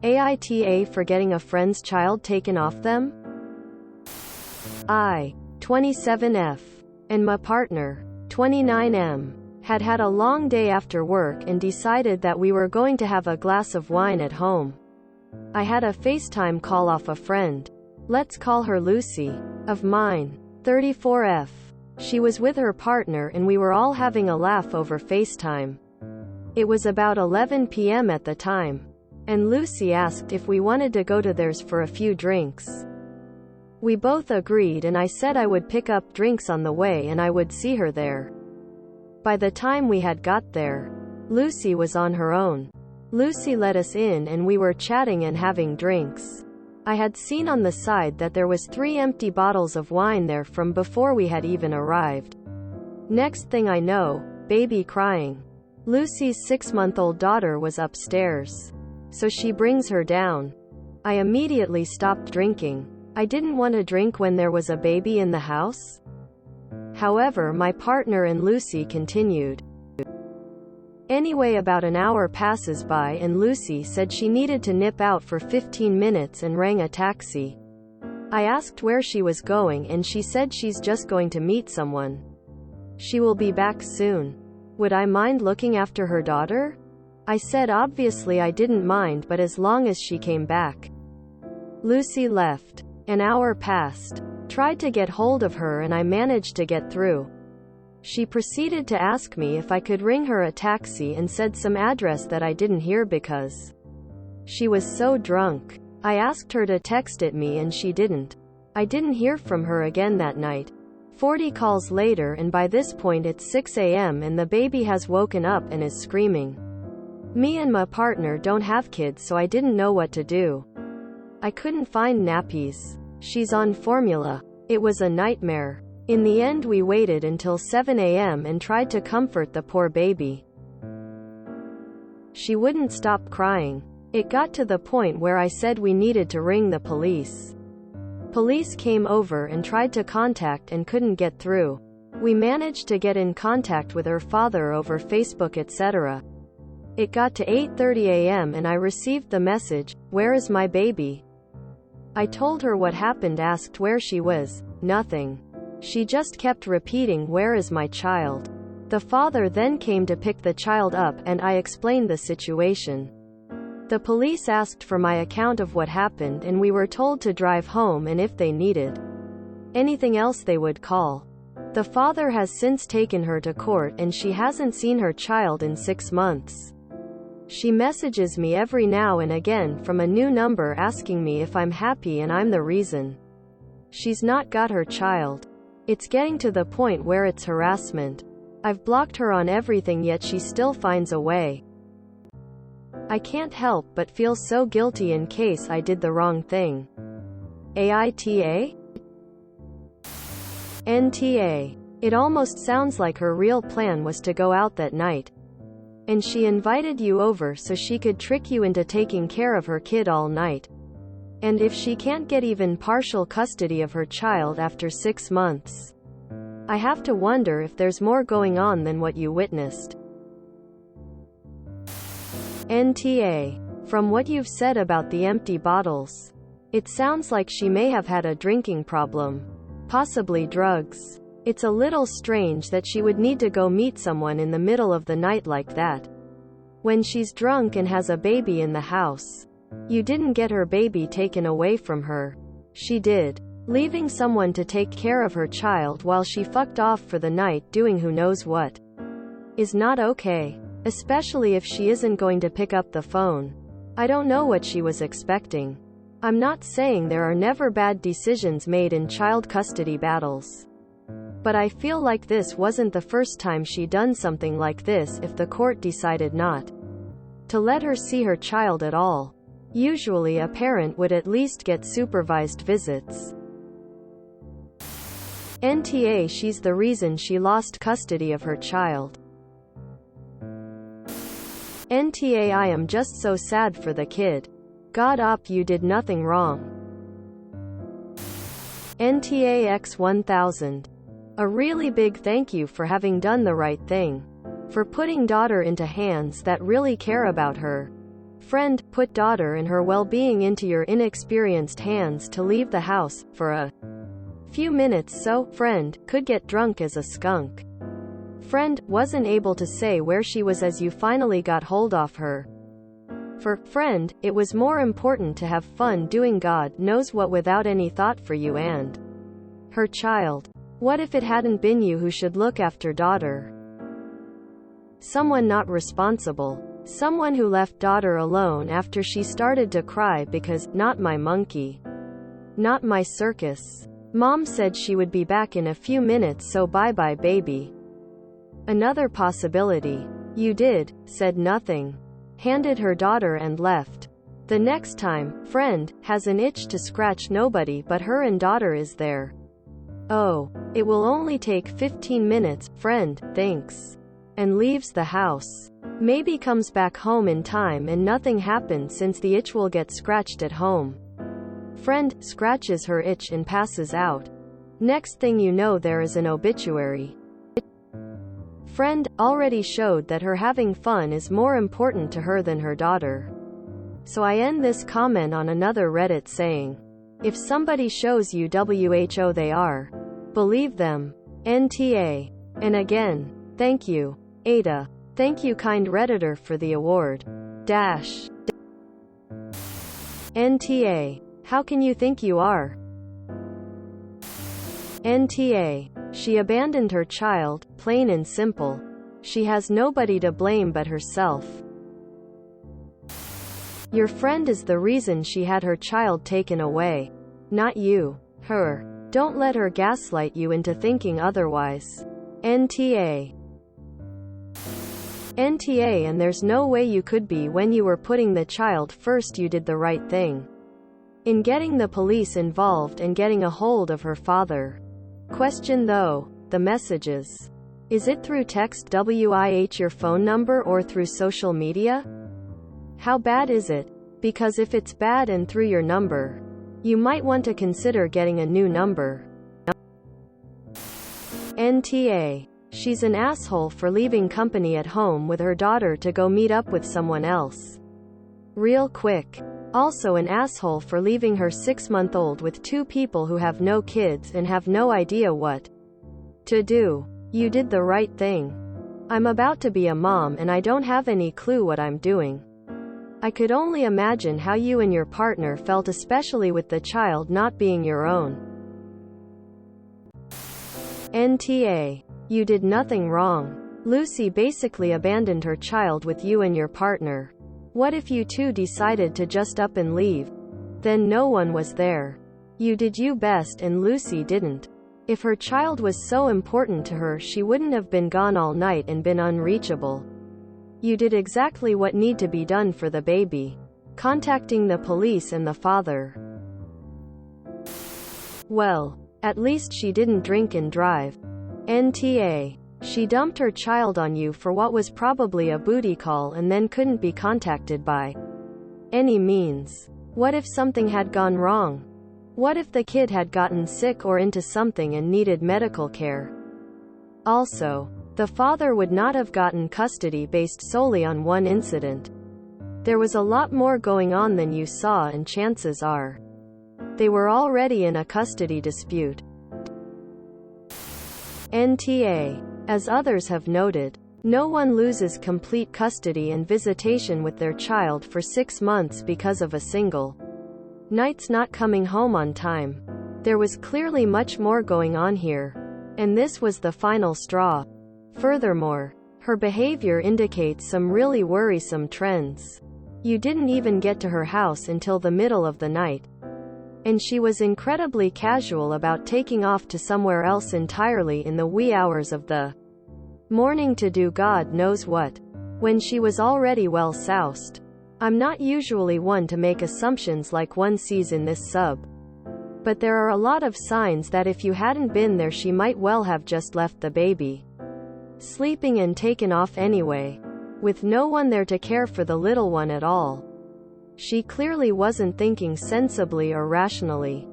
AITA for getting a friend's child taken off them? I, 27F, and my partner, 29M, had a long day after work and decided that we were going to have a glass of wine at home. I had a FaceTime call off a friend. Let's call her Lucy, of mine, 34F. She was with her partner and we were all having a laugh over FaceTime. It was about 11 p.m. at the time, and Lucy asked if we wanted to go to theirs for a few drinks. We both agreed and I said I would pick up drinks on the way and I would see her there. By the time we had got there, Lucy was on her own. Lucy let us in and we were chatting and having drinks. I had seen on the side that there was 3 empty bottles of wine there from before we had even arrived. Next thing I know, baby crying. Lucy's 6-month-old daughter was upstairs, so she brings her down. I immediately stopped drinking. I didn't want to drink when there was a baby in the house. However, my partner and Lucy continued. Anyway, about an hour passes by and Lucy said she needed to nip out for 15 minutes and rang a taxi. I asked where she was going and she said she's just going to meet someone. She will be back soon. Would I mind looking after her daughter? I said obviously I didn't mind, but as long as she came back. Lucy left. An hour passed. Tried to get hold of her and I managed to get through. She proceeded to ask me if I could ring her a taxi and said some address that I didn't hear because she was so drunk. I asked her to text it me and she didn't. I didn't hear from her again that night. 40 calls later and by this point it's 6 a.m. and the baby has woken up and is screaming. Me and my partner don't have kids, so I didn't know what to do. I couldn't find nappies. She's on formula. It was a nightmare. In the end we waited until 7 a.m. and tried to comfort the poor baby. She wouldn't stop crying. It got to the point where I said we needed to ring the police. Police came over and tried to contact and couldn't get through. We managed to get in contact with her father over Facebook, etc. It got to 8:30 a.m. and I received the message, "Where is my baby?" I told her what happened, asked where she was. Nothing. She just kept repeating, "Where is my child?" The father then came to pick the child up and I explained the situation. The police asked for my account of what happened and we were told to drive home and if they needed anything else they would call. The father has since taken her to court and she hasn't seen her child in 6 months. She messages me every now and again from a new number asking me if I'm happy and I'm the reason she's not got her child. It's getting to the point where it's harassment. I've blocked her on everything yet she still finds a way. I can't help but feel so guilty in case I did the wrong thing. AITA? NTA. It almost sounds like her real plan was to go out that night. And she invited you over so she could trick you into taking care of her kid all night. And if she can't get even partial custody of her child after 6 months, I have to wonder if there's more going on than what you witnessed. NTA. From what you've said about the empty bottles, it sounds like she may have had a drinking problem. Possibly drugs. It's a little strange that she would need to go meet someone in the middle of the night like that, when she's drunk and has a baby in the house. You didn't get her baby taken away from her. She did. Leaving someone to take care of her child while she fucked off for the night doing who knows what is not okay. Especially if she isn't going to pick up the phone. I don't know what she was expecting. I'm not saying there are never bad decisions made in child custody battles. But I feel like this wasn't the first time she done something like this if the court decided not to let her see her child at all. Usually a parent would at least get supervised visits. NTA. She's the reason she lost custody of her child. NTA. I am just so sad for the kid. God op, you did nothing wrong. NTA X 1000. A really big thank you for having done the right thing. For putting daughter into hands that really care about her. Friend, put daughter and her well-being into your inexperienced hands to leave the house, for a few minutes so, friend, could get drunk as a skunk. Friend, wasn't able to say where she was as you finally got hold of her. For friend, it was more important to have fun doing God knows what without any thought for you and her child. What if it hadn't been you who should look after daughter? Someone not responsible. Someone who left daughter alone after she started to cry because, not my monkey. Not my circus. Mom said she would be back in a few minutes so bye-bye baby. Another possibility. You said nothing. Handed her daughter and left. The next time, friend, has an itch to scratch nobody but her and daughter is there. Oh, it will only take 15 minutes, friend, thanks. And leaves the house. Maybe comes back home in time and nothing happened since the itch will get scratched at home. Friend, scratches her itch and passes out. Next thing you know there is an obituary. Friend, already showed that her having fun is more important to her than her daughter. So I end this comment on another Reddit saying, if somebody shows you WHO they are, believe them. NTA. And again, thank you. AITA. Thank you kind Redditor for the award. NTA. How can you think you are? NTA. She abandoned her child, plain and simple. She has nobody to blame but herself. Your friend is the reason she had her child taken away. Not you. Her. Don't let her gaslight you into thinking otherwise. NTA. NTA. And there's no way you could be when you were putting the child first. You did the right thing in getting the police involved and getting a hold of her father. Question though, the messages. Is it through text WIH your phone number or through social media? How bad is it? Because if it's bad and through your number, you might want to consider getting a new number. NTA. She's an asshole for leaving company at home with her daughter to go meet up with someone else. Real quick. Also an asshole for leaving her 6-month-old with 2 people who have no kids and have no idea what to do. You did the right thing. I'm about to be a mom and I don't have any clue what I'm doing. I could only imagine how you and your partner felt, especially with the child not being your own. NTA. You did nothing wrong. Lucy basically abandoned her child with you and your partner. What if you two decided to just up and leave? Then no one was there. You did your best and Lucy didn't. If her child was so important to her, she wouldn't have been gone all night and been unreachable. You did exactly what need to be done for the baby. Contacting the police and the father. Well, at least she didn't drink and drive. NTA. She dumped her child on you for what was probably a booty call and then couldn't be contacted by any means. What if something had gone wrong? What if the kid had gotten sick or into something and needed medical care? Also, the father would not have gotten custody based solely on one incident. There was a lot more going on than you saw, and chances are they were already in a custody dispute. NTA. As others have noted, no one loses complete custody and visitation with their child for 6 months because of a single night's not coming home on time. There was clearly much more going on here. And this was the final straw. Furthermore, her behavior indicates some really worrisome trends. You didn't even get to her house until the middle of the night. And she was incredibly casual about taking off to somewhere else entirely in the wee hours of the morning to do God knows what, when she was already well soused. I'm not usually one to make assumptions like one sees in this sub. But there are a lot of signs that if you hadn't been there she might well have just left the baby sleeping and taken off anyway, with no one there to care for the little one at all. She clearly wasn't thinking sensibly or rationally.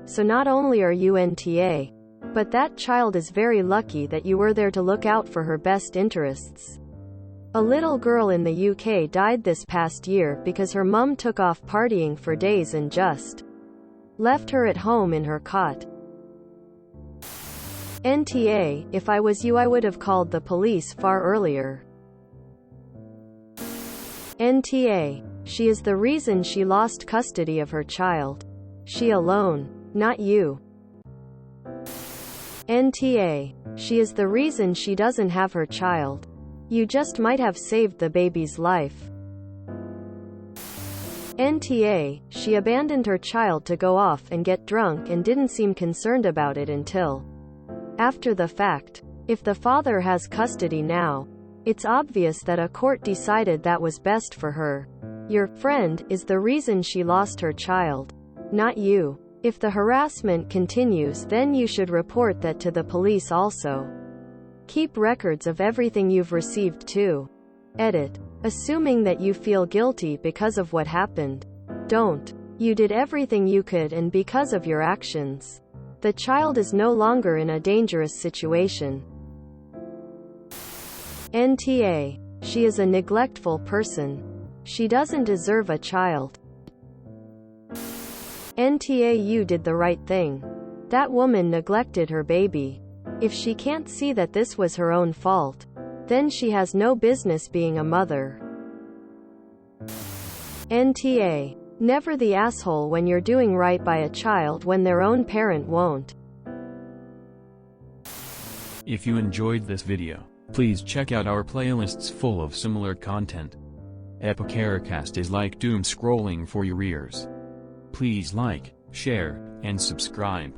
So not only are you NTA, but that child is very lucky that you were there to look out for her best interests. A little girl in the UK died this past year because her mum took off partying for days and just left her at home in her cot. NTA, if I was you I would have called the police far earlier. NTA, she is the reason she lost custody of her child. She alone, not you. NTA, she is the reason she doesn't have her child. You just might have saved the baby's life. NTA, she abandoned her child to go off and get drunk and didn't seem concerned about it until after the fact. If the father has custody now, it's obvious that a court decided that was best for her. Your friend is the reason she lost her child, not you. If the harassment continues, then you should report that to the police also. Keep records of everything you've received too. Edit. Assuming that you feel guilty because of what happened. Don't. You did everything you could, and because of your actions, the child is no longer in a dangerous situation. NTA. She is a neglectful person. She doesn't deserve a child. NTA, you did the right thing. That woman neglected her baby. If she can't see that this was her own fault, then she has no business being a mother. NTA. Never the asshole when you're doing right by a child when their own parent won't. If you enjoyed this video, please check out our playlists full of similar content. AmITheAsshole is like doom scrolling for your ears. Please like, share, and subscribe.